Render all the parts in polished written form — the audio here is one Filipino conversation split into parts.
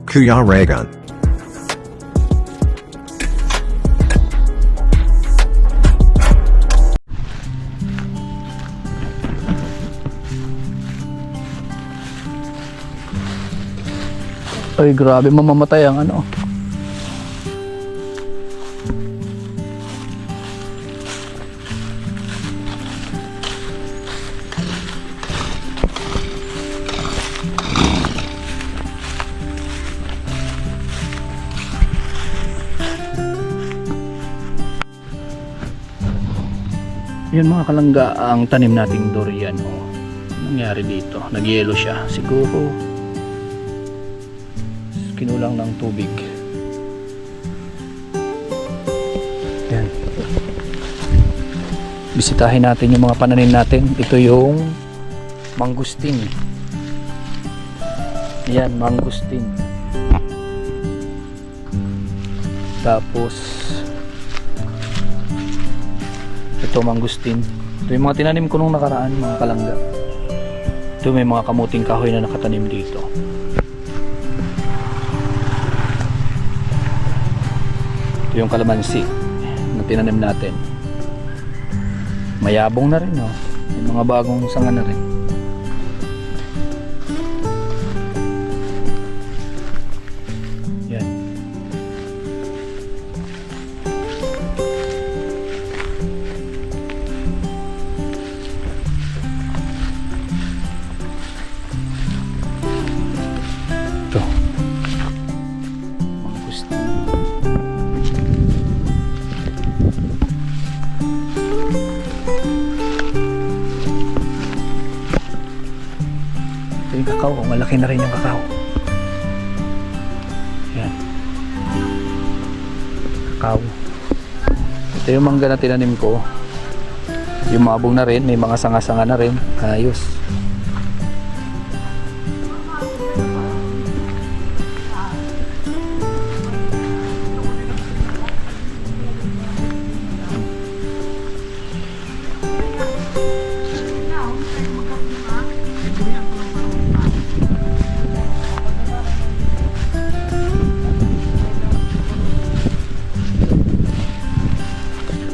Kuya Raygun. Ay, grabe, mamamatay ang ano. Yun mga kalangga, ang tanim nating durian. Oh. Nangyari dito, nag-yellow siya. Siguro kinulang ng tubig. Yan. Bisitahin natin yung mga pananim natin. Ito yung mangustin. Yan, mangustin. Tapos ito mangustin. Ito yung mga tinanim ko nung nakaraan, mga kalangga. Ito may mga kamuting kahoy na nakatanim dito. Ito yung kalamansi na tinanim natin. Mayabong na rin, no? May mga bagong sanga na rin. Yan. Ito. Mangustin. Ito yung kakao. Malaki na rin yung kakao. Yan. Kakao. Ito yung mangga na tinanim ko. Yung mabong na rin. May mga sanga-sanga na rin. Ayos.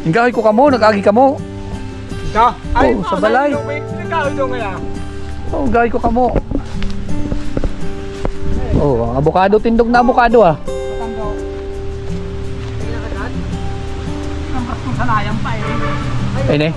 Inggahoy ko kamo, nag-agi kamo. Da, ay, Oh, sa balay. Nagkahoy doon kaya. Oh, gay ko kamo. Oh, ang avocado, tindog na avocado ah. Patanggaw. Kaya ka dyan? Ang kastong salayang pa eh. Ayun eh.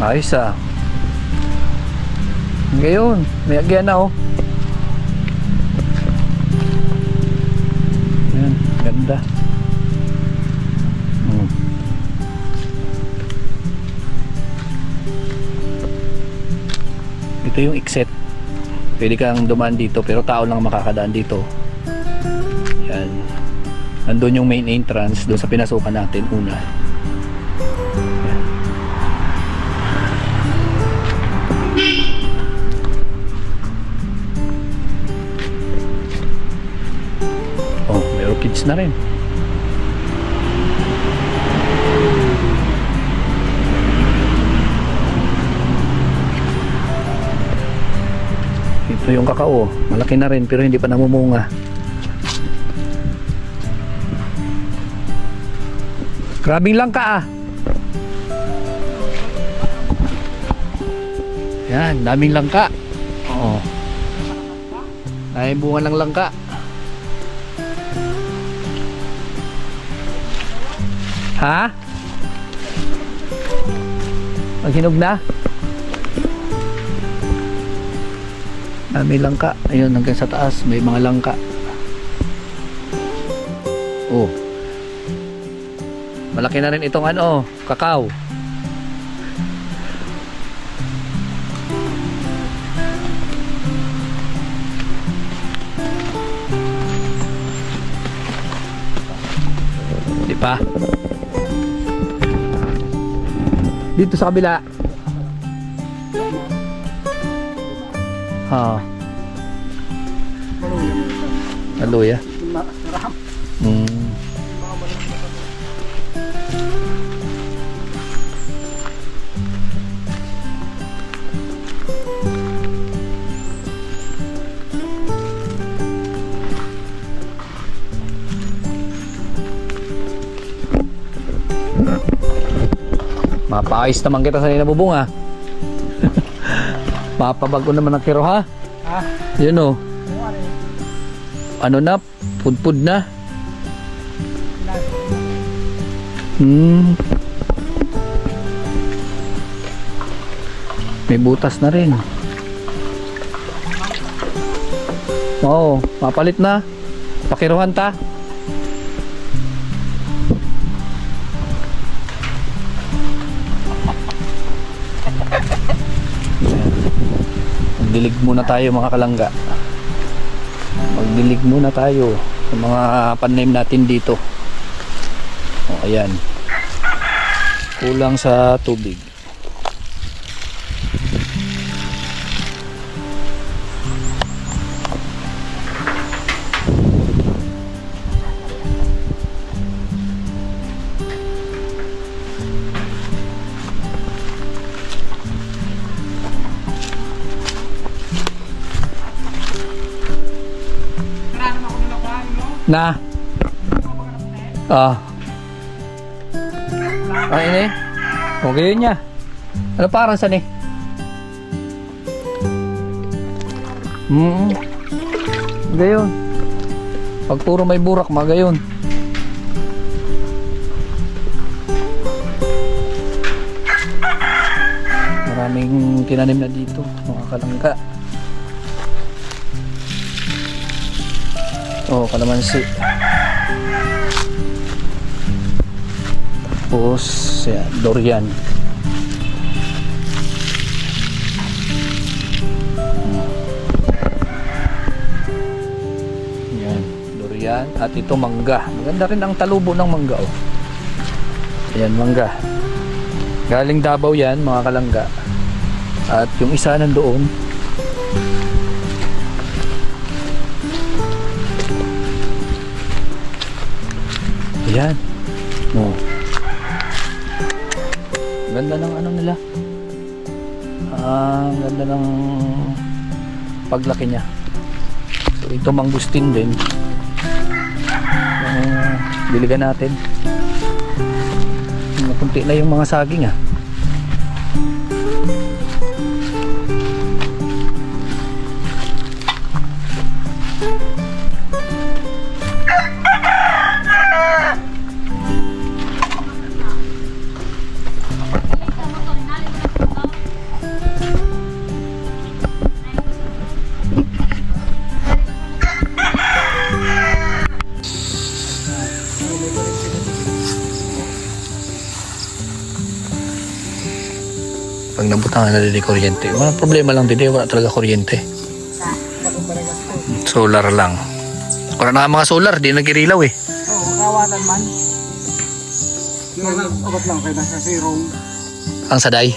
Ayos ah. Ngayon, may agyan na oh. Ayan, ganda. Ito yung exit. Pwede kang dumaan dito pero tao lang makakadaan dito. Yan. Nandun yung main entrance doon sa pinasukan natin una. Yan. Oh, may orchids na rin. Ito yung kakao, malaki na rin pero hindi pa namumunga. Grabing langka ah. Yan, daming langka. Oo. Ay bunga ng langka. Ha? Maghinog na? May langka. Ayun, hanggang sa taas may mga langka. Oh. Malaki na rin itong ano, kakao. Di pa? Dito sa kabila. Ha. Aloya. Mapaayos naman kita sa nabubong ha. Mapabago naman ang kiro ha. Ha? Yun o. Ano na? Pudpud na. May butas na rin. Oo, mapalit na. Pakiruhan ta. Magdilig muna tayo mga kalangga. Magdilig muna tayo sa mga panim natin dito. O, ayan. Kulang sa tubig. Na. Ini. Okay yun niya. Ano parang saan eh? Gayon. Pag puro may burak, magayon. Maraming tinanim na dito, mga kalangga. Oh, kalamansi. Tapos, yan, durian. Yan, durian. At ito, mangga. Maganda rin ang talubo ng mangga, oh. Ayan, mangga. Galing Davao yan, mga kalangga. At yung isa nandoon. Ayan. Oh. Ganda ng ano nila. Ganda ng paglaki niya. So ito mangustin din. Biligan natin. Kunti na yung mga saging ah. Pag nabutangan na din kuryente, mga problema lang din, wala talaga kuryente. Solar lang. Wala na nga mga solar, di nagirilaw eh. Oo, kawalan man. Naraot lang kayo nasa zerong. Ang saday.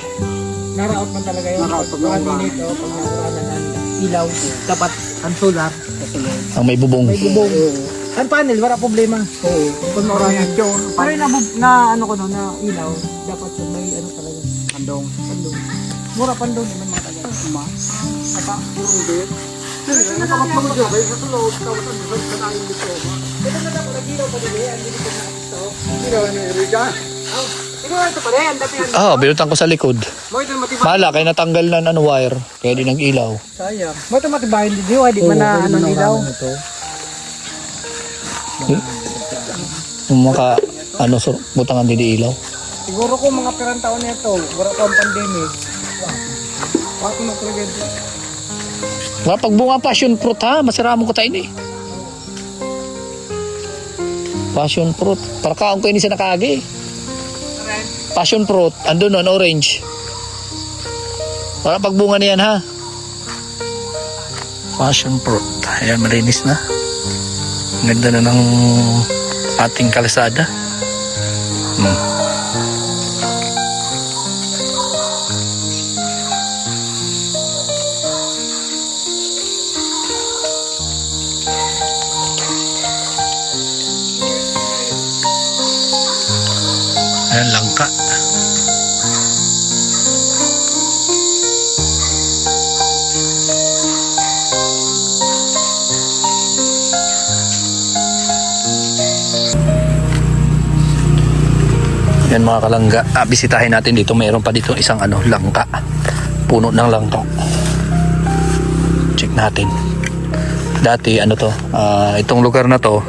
Naraot man talaga yun. Naraot pag minute o pag nawala ng ilaw. Dapat ang solar. Ang may bubong. May bubong. Ang panel, wala problema. Oo. Kung maurayan yun. Pero na ano ko no, na ilaw, dapat yun may ano talaga. Pandong. Mura pandong naman mga taga. Apa? Hindi. Nakapagpagod kayo sa tulog. Tapos ang dito sa nain dito. Ito na dapat nag-ilaw pa din. Ang dito na ito. Ilaw na Erika. Ito ito pa rin. Ah, binutan ko sa likod. Mala, kaya natanggal na ano wire. Kaya di nag-ilaw. Sayang. Mo ito matibahin din. Di ba na ano ilaw? Kung maka ano butangan di ilaw. Siguro kung mga perang taon na ito, wala pa ang pandemic. Bakit mo kuryente? Pag bunga passion fruit ha, masira mo ko tayo eh. Passion fruit. Para kaong ko ini sa nakagi. Passion fruit, andun on orange. Para pagbunga niyan ha. Passion fruit. Ayan, malinis na. Ganda na ng ating kalsada. Ayan, langka. Yan mga kalangga, bisitahin natin dito. Mayroon pa dito isang langka, puno ng langka. Check natin. Dati itong lugar na to,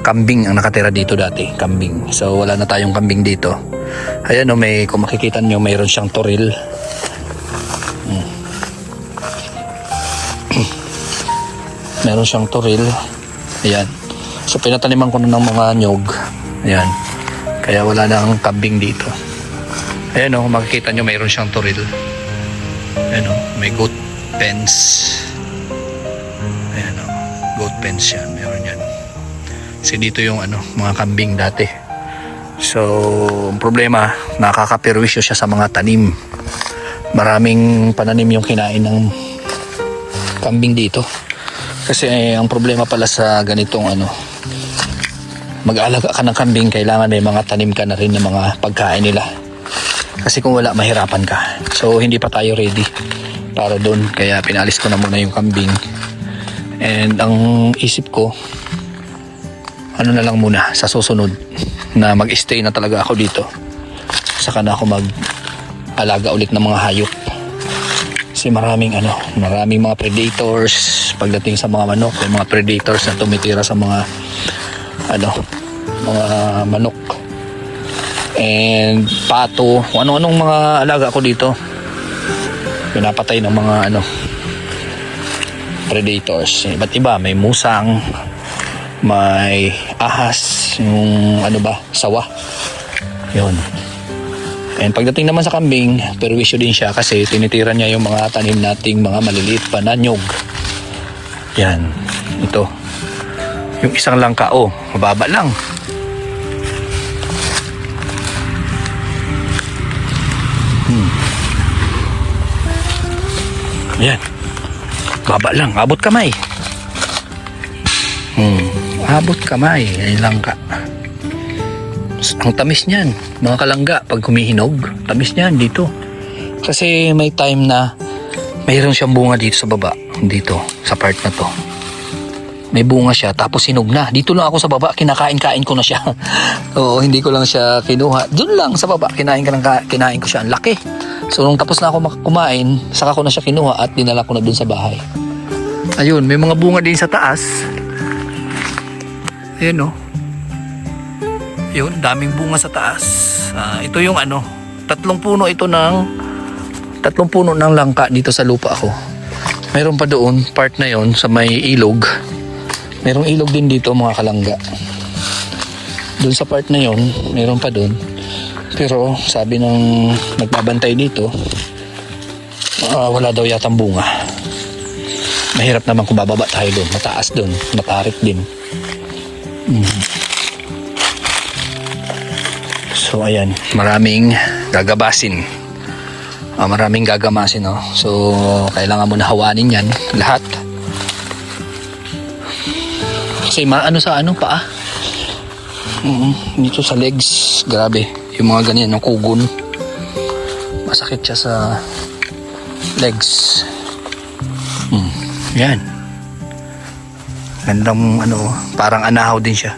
kambing ang nakatira dito dati, kambing. So wala na tayong kambing dito. Ayan kung makikita nyo, mayroon siyang toril. Meron siyang toril. Ayan. So pinataniman ko na ng mga nyog. Ayan. Kaya wala nang kambing dito. Ayan kung makikita nyo, mayroon siyang toril. Ayan may goat pens. Ayan goat pens yan. Meron yan. Kasi dito yung mga kambing dati. So, ang problema, nakakaperwisyo siya sa mga tanim. Maraming pananim yung kinain ng kambing dito. Kasi ang problema pala sa ganitong mag-aalaga ka ng kambing, kailangan may mga tanim ka na rin ng mga pagkain nila. Kasi kung wala, mahirapan ka. So, hindi pa tayo ready para doon. Kaya pinalis ko na muna yung kambing. And ang isip ko, na lang muna sa susunod na mag-stay na talaga ako dito. Saka na ako mag-alaga ulit ng mga hayop. Kasi maraming mga predators pagdating sa mga manok. May mga predators na tumitira sa mga mga manok. And pato, ano-anong mga alaga ko dito. Pinapatay ng mga predators. Iba't iba, may musang, may ahas, yung sawa. Yun. And pagdating naman sa kambing, perwisyo din siya kasi tinitira niya yung mga tanim nating mga maliliit pa na nyog. Yan. Ito. Yung isang langka, mababa lang. Yan. Baba lang, abot kamay. Abot kamay, ay langka. Ang tamis niyan, mga kalangga, pag humihinog, tamis niyan dito. Kasi may time na mayroon siyang bunga dito sa baba, dito, sa part na to. May bunga siya, tapos hinog na. Dito lang ako sa baba, kinakain-kain ko na siya. Oo, hindi ko lang siya kinuha. Doon lang sa baba, kinain ko siya. Ang laki. So, nung tapos na ako kumain, saka ko na siya kinuha at dinala ko na doon sa bahay. Ayun, may mga bunga din sa taas. Ayun Yun, daming bunga sa taas. Ito yung tatlong puno ng langka dito sa lupa ko. Mayroon pa doon, part na yon sa may ilog. Mayroong ilog din dito mga kalangga. Doon sa part na yon, mayroon pa doon. Pero sabi ng nagbabantay dito, wala daw yatang bunga. Mahirap naman kung bababa tayo doon. Mataas doon, matarik din. So ayan, maraming gagabasin. Maraming gagamasin So kailangan mo na hawanin yan lahat. Kasi sa paa. Dito sa legs, grabe. Yung mga ganyan, yung kugon. Masakit siya sa legs. Yan. Gandang parang anahaw din siya.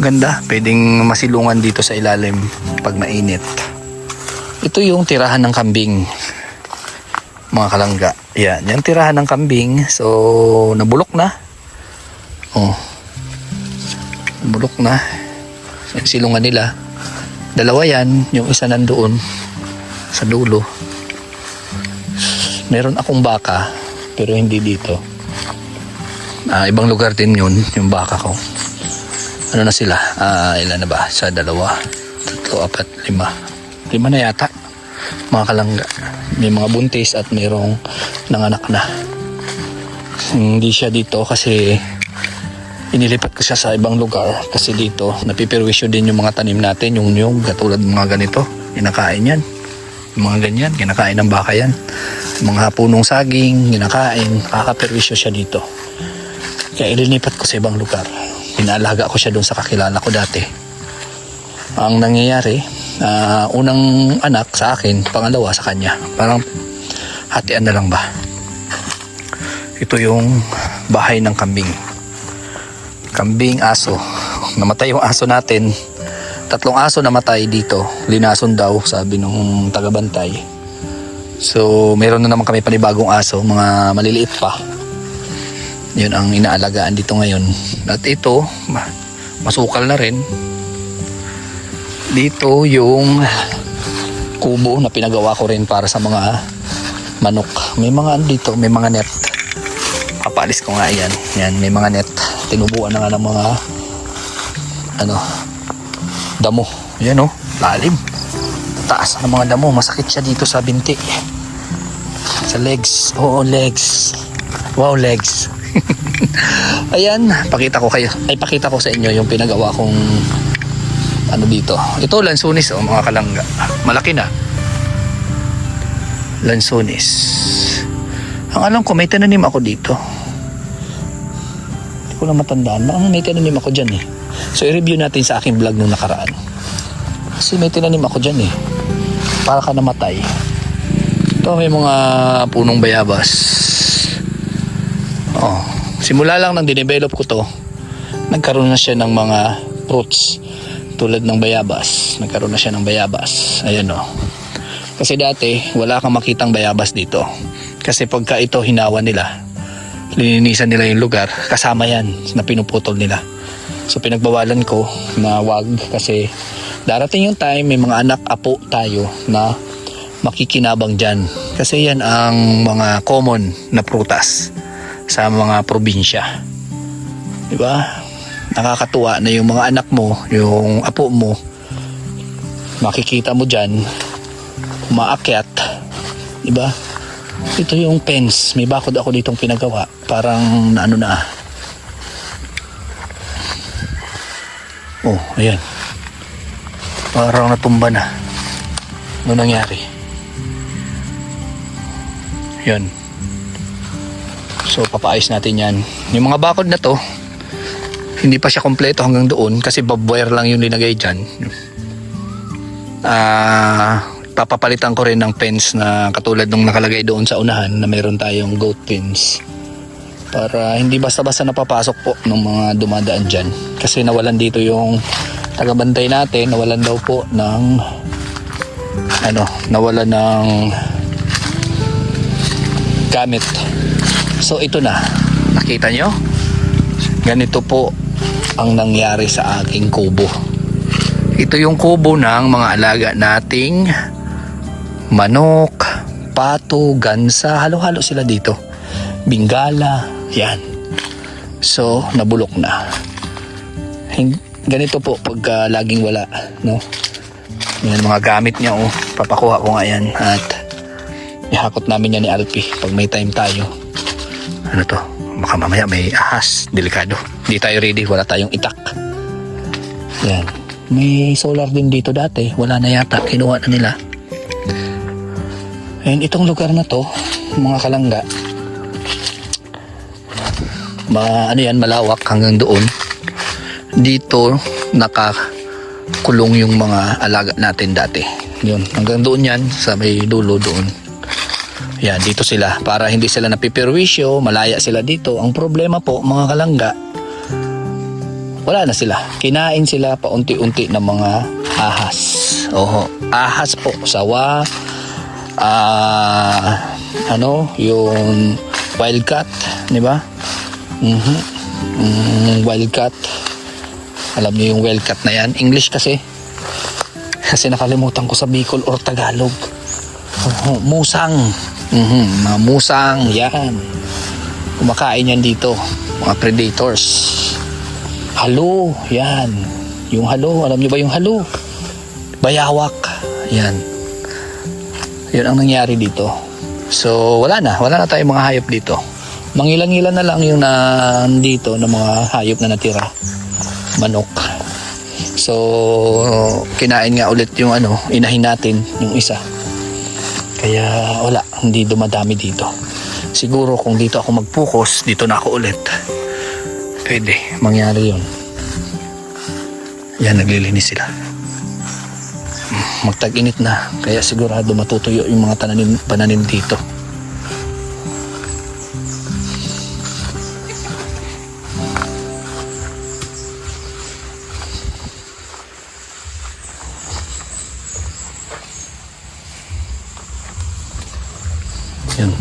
Ganda, pwedeng masilungan dito sa ilalim pag mainit. Ito yung tirahan ng kambing, mga kalangga. Yan, yung tirahan ng kambing. So, nabulok na. Nabulok na. Yung silungan nila. Dalawa yan, yung isa nandoon sa dulo. Meron akong baka, pero hindi dito. Ibang lugar din yun, yung baka ko. Ano na sila? Ilan na ba? Sa 2, 3, 4, 5. 5 na yata. Mga kalangga. May mga buntis at mayroong nanganak na. Hindi siya dito kasi inilipat ko siya sa ibang lugar. Kasi dito, napipirwisyo din yung mga tanim natin. Yung nyug, katulad mga ganito. Kinakain yan. Yung mga ganyan, kinakain ng baka yan. Mga punong saging, kinakain. Nakakapirwisyo siya dito. Kaya ililipat ko sa ibang lugar. Pinaalaga ko siya doon sa kakilala ko dati. Ang nangyayari, unang anak sa akin, pangalawa sa kanya. Parang hatian na lang ba. Ito yung bahay ng kambing. Kambing, aso. Namatay yung aso natin. 3 aso namatay dito. Linason daw, sabi nung tagabantay. So, meron na naman kami panibagong aso, mga maliliit pa. Yun ang inaalagaan dito ngayon. At ito, masukal na rin. Dito yung kubo na pinagawa ko rin para sa mga manok. May mga dito, may mga net. Papalis ko nga yan. Yan, may mga net. Tinubuan na nga ng mga damo. Yan lalim. Taas ng mga damo. Masakit siya dito sa binti. Sa legs. Oo, legs. Wow, legs. Ayan, pakita ko sa inyo yung pinagawa kong dito. Ito, lansunis mga kalangga. Malaki na. Lansunis. Ang alam ko, may tinanim ako dito. Hindi ko lang matandaan. Baka may tinanim ako dyan eh. So, i-review natin sa aking vlog nung nakaraan. Kasi may tinanim ako dyan eh. Para ka namatay. Ito, may mga punong bayabas. Simula lang nang dinevelop ko to, nagkaroon na siya ng mga fruits. Tulad ng bayabas. Nagkaroon na siya ng bayabas. Ayan Kasi dati, wala kang makitang bayabas dito. Kasi pagka ito hinawa nila, lininisan nila yung lugar, kasama yan na pinuputol nila. So pinagbawalan ko na wag, kasi darating yung time, may mga anak, apo tayo na makikinabang dyan. Kasi yan ang mga common na prutas sa mga probinsya. Diba? Nakakatuwa na yung mga anak mo, yung apo mo, makikita mo dyan, umaakyat. Diba? Ito yung fence. May bakod ako ditong pinagawa. Parang ayan. Parang natumba na. Ano nangyari? Yan. So, papaayos natin yan. Yung mga bakod na to, hindi pa siya kompleto hanggang doon kasi barbwire lang yung linagay dyan. Papapalitan ko rin ng fence na katulad nung nakalagay doon sa unahan na meron tayong goat fence. Para hindi basta-basta napapasok po ng mga dumadaan dyan. Kasi nawalan dito yung tagabantay natin, nawalan daw po ng nawalan ng gamit. So ito na, nakita nyo? Ganito po ang nangyari sa aking kubo. Ito yung kubo ng mga alaga nating manok, pato, gansa, halo-halo sila dito. Bingala, yan. So, nabulok na. Ganito po pag laging wala, Yan mga gamit niya, papakuha ko nga yan at ihakot namin yan ni Alpi pag may time tayo. Baka mamaya may ahas, delikado. Hindi tayo ready, wala tayong itak. Yan. May solar din dito dati, wala na yata, kinuha na nila. And itong lugar na to, mga kalangga, malawak hanggang doon. Dito nakakulong yung mga alaga natin dati. Yun, hanggang doon yan, sa may dulo doon. Yan, dito sila para hindi sila napipirwisyo, malaya sila dito. Ang problema po, mga kalangga, wala na sila. Kinain sila paunti-unti ng mga ahas. Ahas po, sawa, yung wildcat, di ba? Wildcat. Alam niyo yung wildcat na yan? English kasi nakalimutan ko sa Bicol or Tagalog. Musang. Mga musang, yan. Kumakain yan dito, mga predators. Halo, yan. Yung halo, alam niyo ba yung halo? Bayawak, yan. Yun ang nangyari dito. So, wala na tayong mga hayop dito. Mangilan-ngilan na lang yung nandito na mga hayop na natira. Manok. So, kinain nga ulit yung inahin natin, yung isa. Kaya wala, hindi dumadami dito. Siguro kung dito ako mag-focus, dito na ako ulit. pwede mangyari yun. Yan, naglilinis sila. Magtag-init na, kaya sigurado matutuyo yung mga pananim dito. Yun.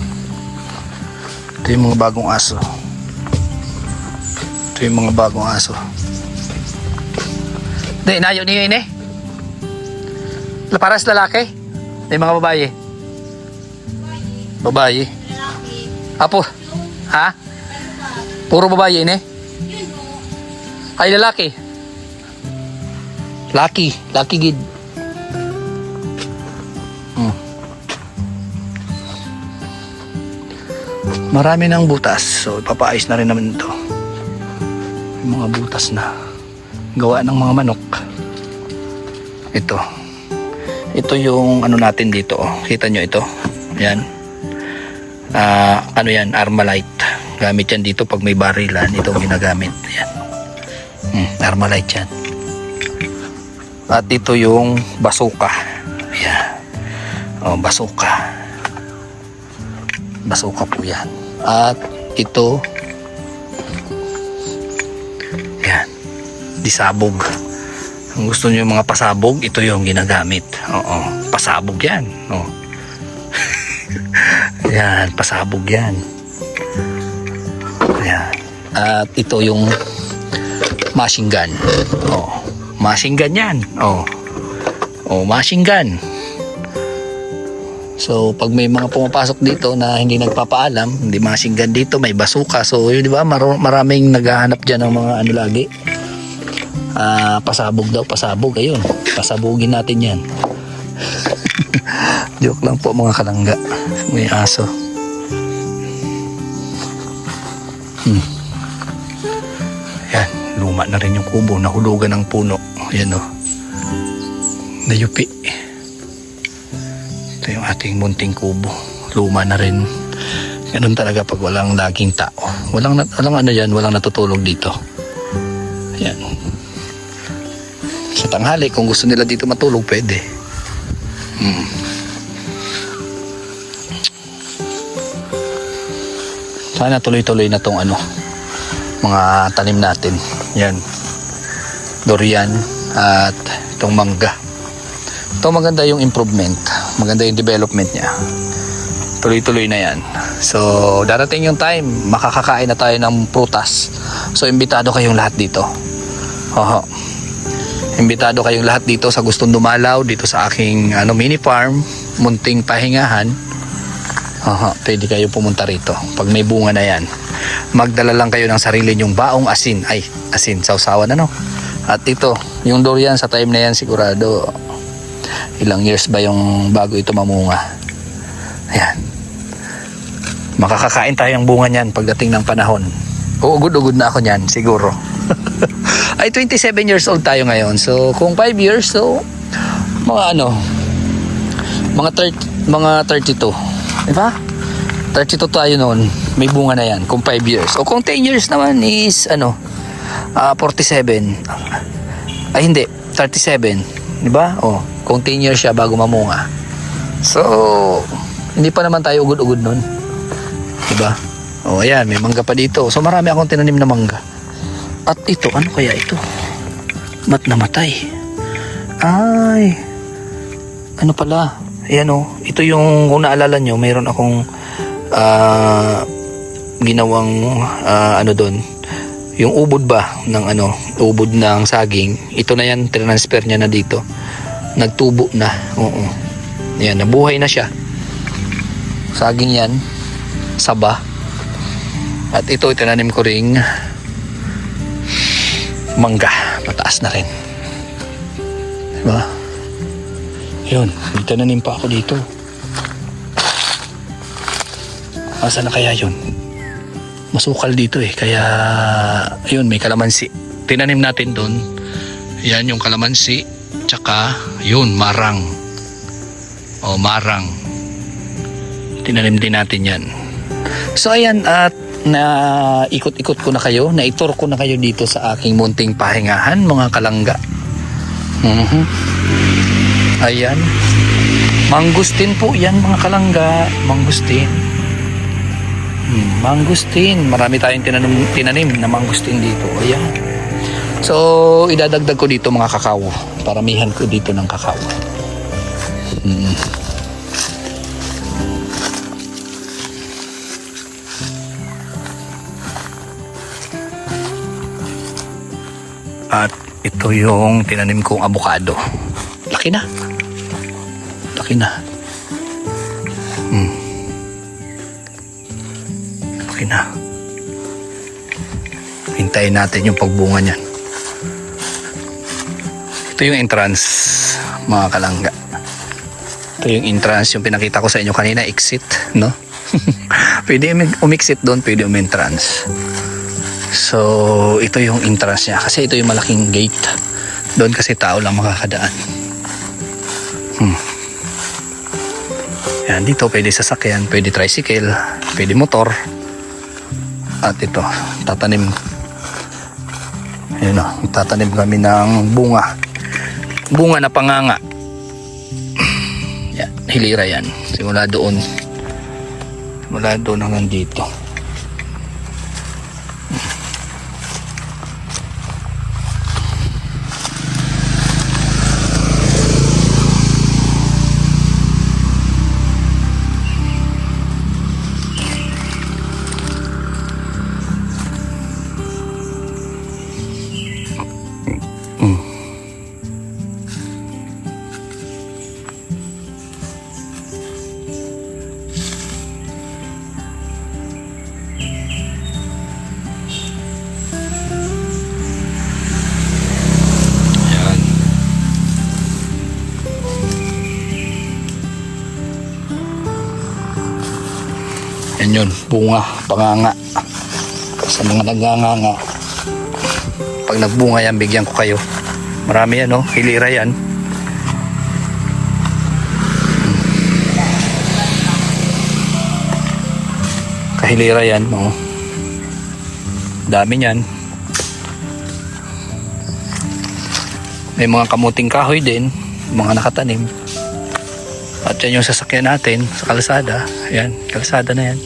Ito yung mga bagong aso. Ito yung mga bagong aso. Hindi, inayo niyo yun eh. Paras lalaki? May mga babae? Babae? Apo? Ha? Puro babae yun eh? Ay, lalaki. Laki. Laki gid. Marami ng butas. So, ipapaayos na rin naman ito. Yung mga butas na gawa ng mga manok. Ito. Ito yung ano natin dito. Oh. Kita nyo ito. Yan. Ano yan? Armalite. Gamit yan dito pag may barilan. Ito ang ginagamit. Yan. Armalite yan. At ito yung basuka. Yan. Oh, basuka. Basuka po yan. At ito. Yan. Disabog. Kung gusto niyo mga pasabog, ito yung ginagamit. Oo, pasabog yan. Oh. Yan, pasabog yan. Yan. At ito yung machine gun. Oh, machine gun yan. Oh. Oh, machine gun. So, pag may mga pumapasok dito na hindi nagpapaalam, hindi machine gun dito, may basuka. So, yun, di ba? Maraming naghahanap dyan ng mga ano lagi. Pasabog daw, pasabog. Ayun, pasabugin natin yan. Joke lang po mga kalangga. May aso. Yan, luma na rin yung kubo. Nahulugan ng puno. Ayan o. Nayupi. Ito yung ating munting kubo. Luma na rin. Ganun talaga pag walang laging tao. Walang ano yan, walang natutulog dito. Ayan. Sa tanghali, kung gusto nila dito matulog, pwede. Sana tuloy-tuloy na tong ano, mga tanim natin. Yan. Durian at itong mangga. Ito maganda yung improvement. Maganda yung development niya. Tuloy-tuloy na yan. So, darating yung time, makakakain na tayo ng prutas. So, imbitado kayong lahat dito. Oho. Imbitado kayong lahat dito sa gustong dumalaw dito sa aking mini farm, munting pahingahan. Pwede kayo pumunta rito pag may bunga na yan. Magdala lang kayo ng sarili nyong baong asin. Ay, asin, sausawan At ito, yung durian sa time na yan sigurado ilang years ba yung bago ito mamunga. Ayan. Makakakain tayong bunga niyan pagdating ng panahon. Uugod-ugod na ako niyan siguro. Ay 27 years old tayo ngayon. So kung 5 years, so mga mga 32. Diba? 32 tayo noon. May bunga na yan kung 5 years. O kung 10 years naman is 47. Ay hindi, 37. Diba? O, kung 10 years siya bago mamunga. So hindi pa naman tayo ugod-ugod noon. Diba? O ayan, may mangga pa dito. So marami akong tinanim na mangga. At ito, ano kaya ito? Ba't namatay? Ay, ano pala? Ayan o, ito yung, kung naalala nyo, mayroon akong ginawang doon. Yung ubod ba ng ubod ng saging. Ito na yan, transfer niya na dito. Nagtubo na. Oo. Ayan, nabuhay na siya. Saging yan. Saba. At ito, itinanim ko ring mangga, mataas na rin. Diba? Yun, tinanim pa ako dito. Asa na kaya yun? Masukal dito kaya yun, may kalamansi. Tinanim natin doon. Yan yung kalamansi. Tsaka yun, marang. O, marang. Tinanim din natin yan. So ayan, at na ikot-ikot ko na kayo, na itur ko na kayo dito sa aking munting pahingahan, mga kalangga. Ayan. Mangustin po yan, mga kalangga. Mangustin. Mangustin. Marami tayong tinanim na mangustin dito. Ayan. So, idadagdag ko dito mga kakao. Paramihan ko dito ng kakao. At ito yung tinanim kong avocado. Laki na. Laki na. Laki na. Hintayin natin yung pagbunga niyan. Ito yung entrance, mga kalangga. Ito yung entrance, yung pinakita ko sa inyo kanina, exit, no? Pwede umexit doon, pwede umentrance. So, ito yung entrance niya. Kasi ito yung malaking gate. Doon kasi tao lang makakadaan. Yan, dito pwede sasakyan, pwede tricycle, pwede motor. At ito, tatanim. Ayun o, tatanim kami ng bunga. Bunga na panganga. Yan, hilira yan. Simula doon. Simula doon hanggang dito. Yan yun, bunga, panganga. Sa mga naganganga, pag nagbunga yan, bigyan ko kayo. Marami yan, no? Hilira yan. Kahilira yan, no? Dami yan. May mga kamuting kahoy din, mga nakatanim. At yan yung sasakyan natin sa kalsada. Ayan, kalsada na yan.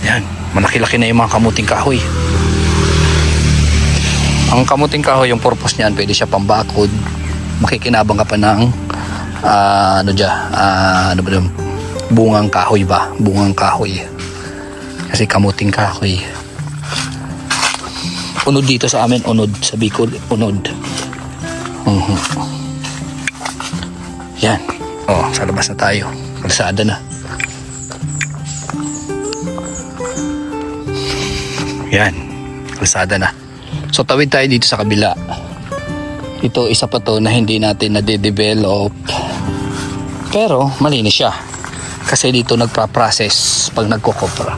Ayan, malaki-laki na yung mga kamuting kahoy. Ang kamuting kahoy, yung purpose niyan, pwede siya pambakod. Makikinabang ka pa ng ano ba yun? Bungang kahoy ba? Bungang kahoy. Kasi kamuting kahoy. Unod dito sa amin, unod. Sa Bicol, unod. Yan. Oh, sa labas na tayo. Kalsada na. Yan. Kalsada na. So, tawid tayo dito sa kabila. Ito, isa pa to na hindi natin nade-develop. Pero, malinis siya. Kasi dito nagpa-process pag nagkukopra.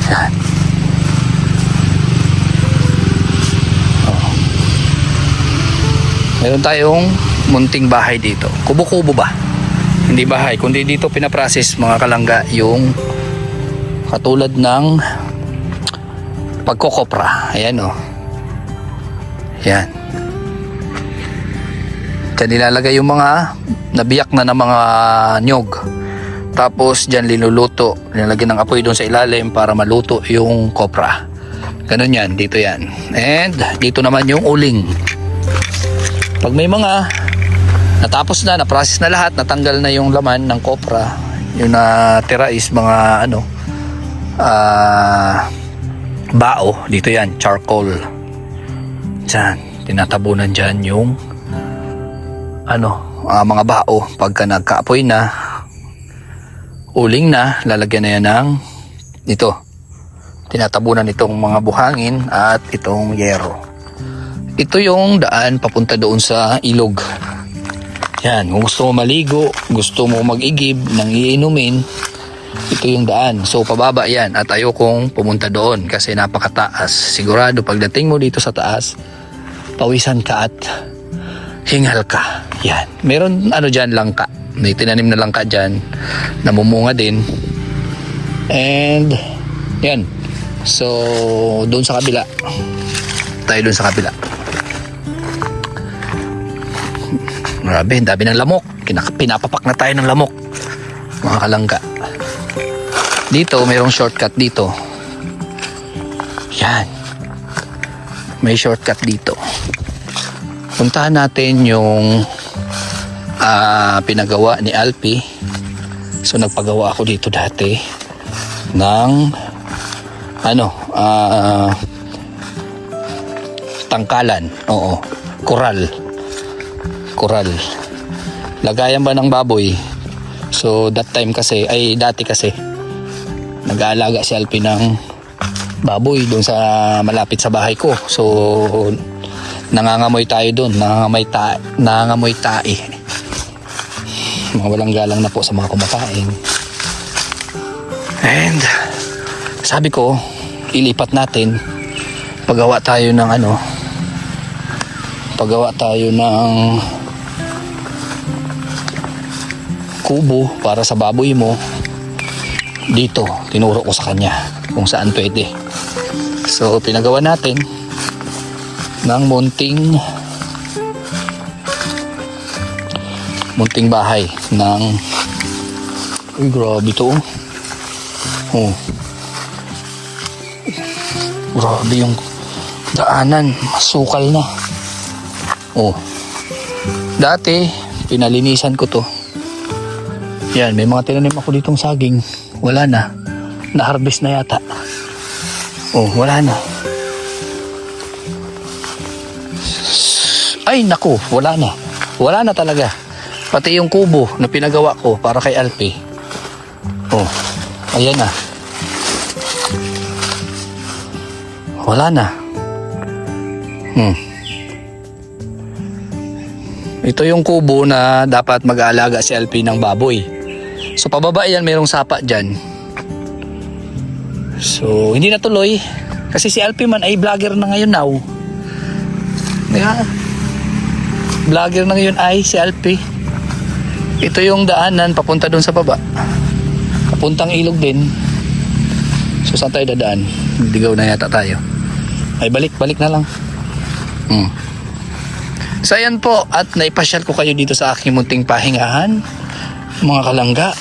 Yan. Meron tayong munting bahay dito. Kubo-kubo ba? Hindi bahay, kundi dito pinaprocess mga kalangga yung katulad ng pagkokopra. Ayan o. Yan. Diyan nilalagay yung mga nabiyak na ng mga nyog. Tapos dyan linuluto. Nilalagyan ng apoy doon sa ilalim para maluto yung kopra. Ganun yan. Dito yan. And dito naman yung uling. Pag may mga natapos na, na-process na lahat, natanggal na yung laman ng kopra, yung natira is mga bao. Dito yan. Charcoal. Dyan. Tinatabunan dyan yung mga bao. Pagka nagkaapoy na, uling na, lalagyan na yan ng ito. Tinatabunan itong mga buhangin at itong yero. Ito yung daan papunta doon sa ilog. Yan, kung gusto mo maligo, gusto mo mag-igib ng iinumin, ito yung daan. So pababa yan at ayokong pumunta doon kasi napakataas. Sigurado pagdating mo dito sa taas, pawisan ka at hingal ka. Yan. Meron ano dyan, langka. May tinanim na langka dyan. Namumunga din. And yan. So doon sa kabila. Tayo doon sa kabila. Grabe, dami ng lamok. Pinapapak na tayo ng lamok. Mga kalangga. Dito, mayroong shortcut dito. Yan. May shortcut dito. Puntahan natin yung pinagawa ni Alpi. So nagpagawa ako dito dati ng tangkalan. Oo. Koral. Lagayan ba ng baboy? So dati kasi nag-aalaga si Alpi ng baboy doon sa malapit sa bahay ko. So nangangamoy tayo doon, nangangamoy tae. Mga walang galang na po sa mga kumakain. And sabi ko, ilipat natin. Pagawa tayo ng kubo para sa baboy mo. Dito, tinuro ko sa kanya kung saan pwede. So, pinagawa natin ng munting bahay ng grabe to. Oh. Grabe yung daanan, masukal na. Oh. Dati, pinalinisan ko to. Yan, may mga tinanim ako ditong saging. Wala na. Na-harvest na yata. Oh, wala na. Ay, naku, wala na. Wala na talaga. Pati yung kubo na pinagawa ko para kay Alpi. Oh, ayan na. Wala na. Ito yung kubo na dapat mag-aalaga si Alpi ng baboy. So pababa yan, mayroong sapa dyan. So hindi natuloy kasi si Alpi man ay vlogger na ngayon now. Yeah. Vlogger na ngayon ay si Alpi. Ito yung daanan papunta doon sa baba. Papuntang ilog din. So saan tayo dadaan? Digaw na yata tayo. Ay balik na lang. So ayan po, at naipasyal ko kayo dito sa aking munting pahingahan, mga kalangga.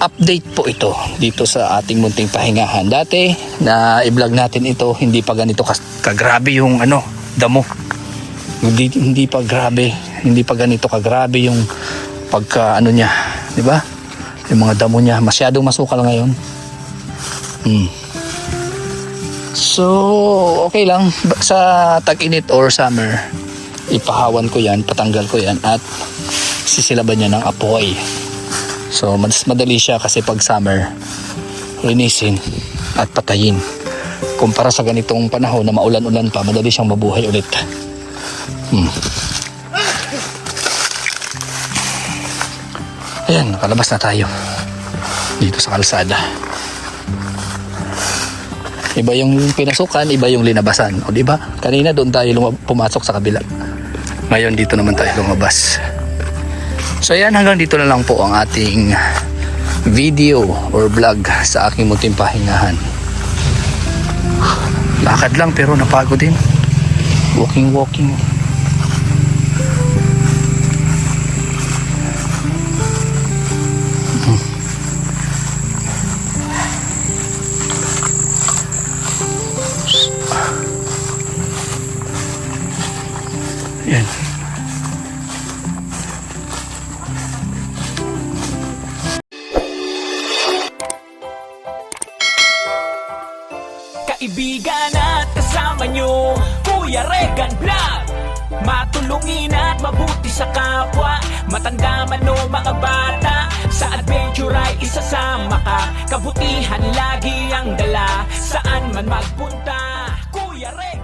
Update po ito dito sa ating munting pahingahan. Dati na i-vlog natin ito, hindi pa ganito kagrabe yung damo. Hindi pa ganito kagrabe yung pagka niya, di ba? Yung mga damo niya masyadong masukal ngayon. So, okay lang. Sa tag-init or summer, ipahawan ko yan, patanggal ko yan, at sisilaban niya ng apoy. So, mas madali siya kasi pag summer, linisin at patayin. Kumpara sa ganitong panahon na maulan-ulan pa, madali siyang mabuhay ulit. Ayan, nakalabas na tayo dito sa kalsada. Iba yung pinasukan, iba yung linabasan. O diba? Kanina doon tayo pumasok sa kabila. Ngayon dito naman tayo lumabas. So ayan, hanggang dito na lang po ang ating video or vlog sa aking munting pahingahan. Lakad lang pero napagod din. Walking. Yan. Kaibigan at kasama nyo, Kuya Regan Vlog. Matulungin at mabuti sa kapwa, matanda man o mga bata. Sa adventure ay isasama ka, kabutihan lagi ang dala. Saan man magpunta, Kuya Regan.